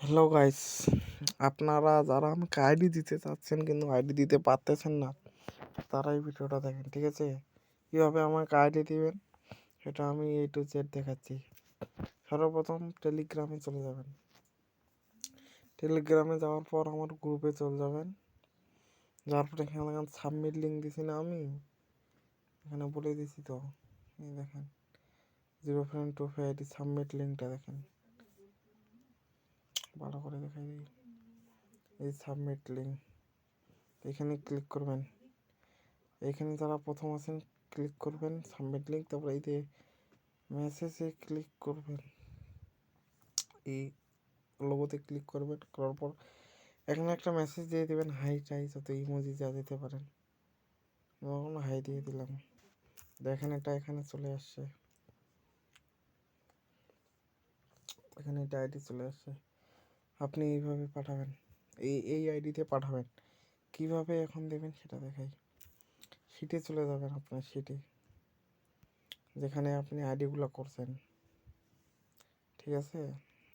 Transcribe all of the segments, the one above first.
Hello guys, আপনারা যারা আমাকে আইডি দিতে চাচ্ছেন কিন্তু আইডি দিতে পারতেছেন না, তারা এই ভিডিওটা দেখেন, ঠিক আছে? কীভাবে আমাকে আইডি দিবেন সেটা আমি A to Z দেখাচ্ছি। সর্বপ্রথম টেলিগ্রামে চলে যাবেন। টেলিগ্রামে যাওয়ার পর আমার গ্রুপে চলে যাবেন। যাওয়ার পর এখানে দেখেন সাবমিট লিঙ্ক দিছি না আমি, এখানে বলে দিছি তো, এই দেখেন 0.25 আইডি সাবমিট লিঙ্কটা দেখেন, ভালো করে দেখাই দিই। এই সাবমিট লিঙ্ক, এখানে ক্লিক করবেন। এখানে যারা প্রথম আছেন ক্লিক করবেন সাবমিট লিঙ্ক, তারপর এই যে মেসেজে ক্লিক করবেন, এই লোগোতে ক্লিক করবেন। করার পর এখানে একটা মেসেজ দিয়ে দেবেন, হাই টাই যত ইমোজি যা দিতে পারেন। তখন হাই দিয়ে দিলাম, দেখেন এটা এখানে চলে আসছে, এখানে এটা আইডি চলে আসছে। আপনি এইভাবে পাঠাবেন, এই আইডিতে পাঠাবেন। কিভাবে এখন দেবেন সেটা দেখাই। শিটে চলে যাবেন, আপনার শিটে যেখানে আপনি আইডিগুলো করছেন, ঠিক আছে?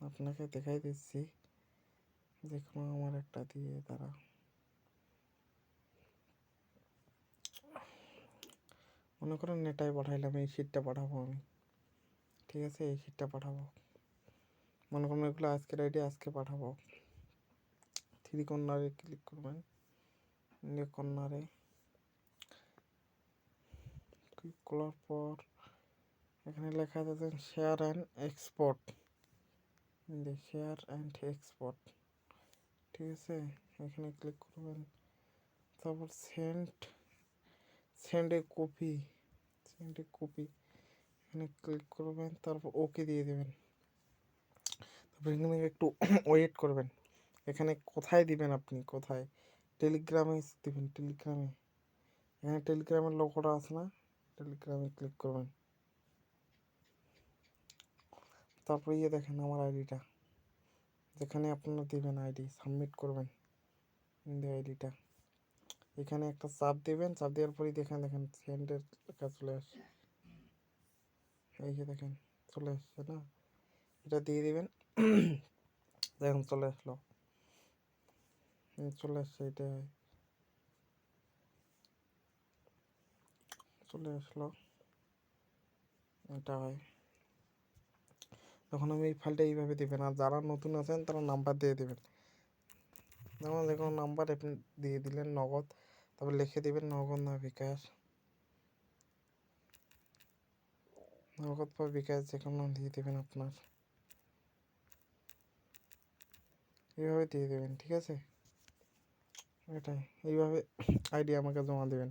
আপনাকে দেখাই দিচ্ছি, যে কোনো আমার একটা দিয়ে তারা মনে করেন এটাই পাঠাইলাম, এই শিটটা পাঠাবো আমি, ঠিক আছে? এই শিটটা পাঠাবো, মনে করেন এগুলো আজকের আইডি আজকে পাঠাবো। থ্রি কর্নারে ক্লিক করবেন, কর্নারে ক্লিক করার পর এখানে লেখা আছে share and export, share and export, ঠিক আছে? এখানে ক্লিক করবেন, তারপর সেন্ড এ কপি, এখানে ক্লিক করবেন, তারপর ওকে দিয়ে দেবেন। তারপর এখানে একটু ওয়েট করবেন। এখানে কোথায় দিবেন, আপনি কোথায়? টেলিগ্রামে দিবেন, টেলিগ্রামে এখানে টেলিগ্রামের লোগোটা আছে না, টেলিগ্রামে ক্লিক করবেন। তারপর দেখেন আমার আইডিটা, যেখানে আপনারা দিবেন আইডি সাবমিট করবেন, আইডিটা এখানে একটা চাপ দেবেন। চাপ দেওয়ার পরেই দেখেন সেন্ডের লেখা চলে আসে, এই যে দেখেন চলে আসছে না, এটা দিয়ে দিবেন। দেখুন চলে আসলো, চলে আসছে, এটা চলে আসলো, এটা হয়। তখন আমি এই ফাইলটা এইভাবে দেবেন, আর যারা নতুন আছেন তারা নাম্বার দিয়ে দেবেন। যেমন যে কোনো নাম্বার আপনি দিয়ে দিলেন, নগদ, তারপর লিখে দেবেন নগদ না বিকাশ, নগদ বা বিকাশ যে কোনো দিয়ে দেবেন আপনার, এইভাবে দিয়ে দেবেন, ঠিক আছে? এটাই, এইভাবে আইডি আমাকে জমা দেবেন।